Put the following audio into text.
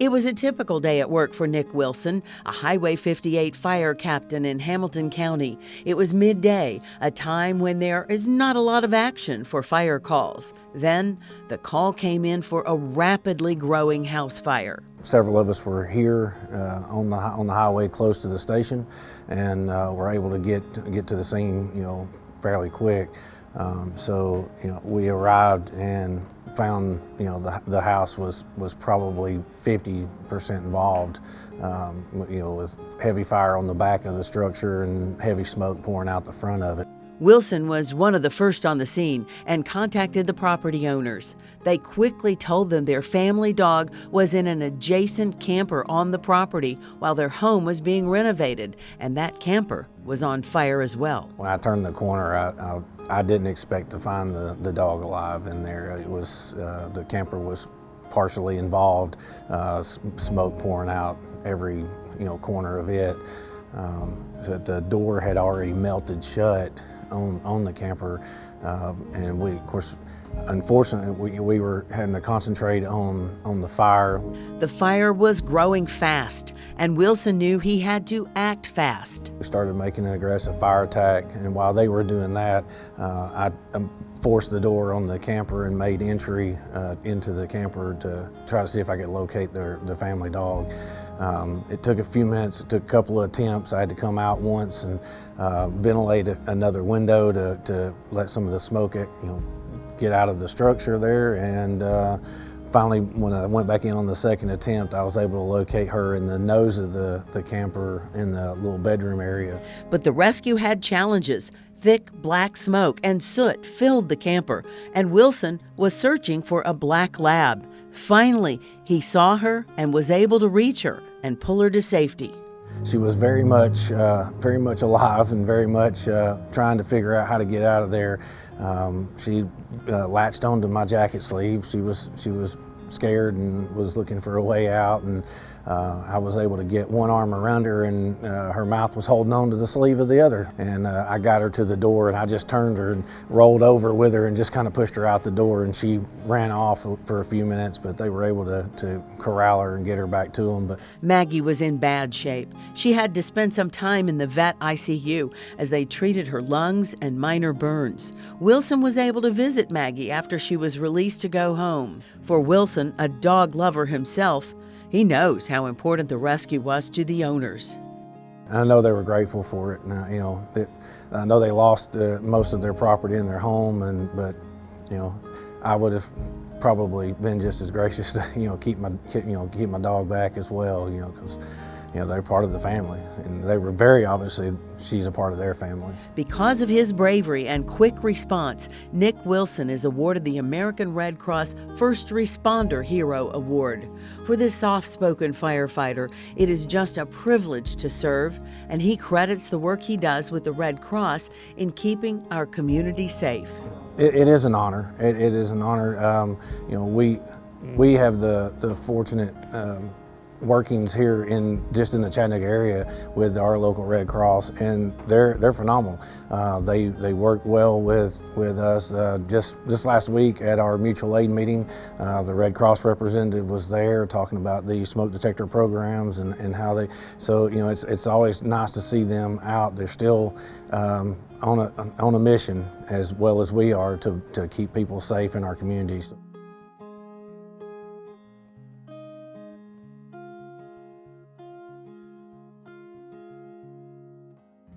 It was a typical day at work for Nick Wilson, a Highway 58 fire captain in Hamilton County. It was midday, a time when there is not a lot of action for fire calls. Then, the call came in for a rapidly growing house fire. Several of us were here on the highway close to the station, and were able to get to the scene, fairly quick. So we arrived and found the house was probably 50% involved, with heavy fire on the back of the structure and heavy smoke pouring out the front of it. Wilson was one of the first on the scene and contacted the property owners. They quickly told them their family dog was in an adjacent camper on the property while their home was being renovated, and that camper was on fire as well. When I turned the corner, I didn't expect to find the dog alive in there. It was the camper was partially involved, smoke pouring out every corner of it. So the door had already melted shut on the camper, and we, of course, unfortunately, we were having to concentrate on the fire. The fire was growing fast, and Wilson knew he had to act fast. We started making an aggressive fire attack, and while they were doing that, I forced the door on the camper and made entry into the camper to try to see if I could locate the family dog. It took a few minutes, it took a couple of attempts. I had to come out once and ventilate another window to let some of the smoke get out of the structure there, and finally, when I went back in on the second attempt, I was able to locate her in the nose of the camper in the little bedroom area. But the rescue had challenges. Thick black smoke and soot filled the camper, and Wilson was searching for a black lab. Finally, he saw her and was able to reach her and pull her to safety. She was very much alive and very much trying to figure out how to get out of there. She latched onto my jacket sleeve. She was scared and was looking for a way out, and I was able to get one arm around her, and her mouth was holding on to the sleeve of the other. And I got her to the door, and I just turned her and rolled over with her and just kind of pushed her out the door, and she ran off for a few minutes, but they were able to corral her and get her back to them. But Maggie was in bad shape. She had to spend some time in the vet ICU as they treated her lungs and minor burns. Wilson was able to visit Maggie after she was released to go home. For Wilson, a dog lover himself, he knows how important the rescue was to the owners. I know they were grateful for it. I know they lost most of their property in their home, but I would have probably been just as gracious to keep my dog back as well, because they're part of the family, and they were very obviously she's a part of their family. Because of his bravery and quick response, Nick Wilson is awarded the American Red Cross First Responder Hero Award. For this soft-spoken firefighter, it is just a privilege to serve, and he credits the work he does with the Red Cross in keeping our community safe. It is an honor. It is an honor. We have the fortunate workings here in the Chattanooga area with our local Red Cross, and they're phenomenal. They work well with us. Just last week at our mutual aid meeting, the Red Cross representative was there talking about the smoke detector programs and how they. So it's always nice to see them out. They're still on a mission as well as we are to keep people safe in our communities.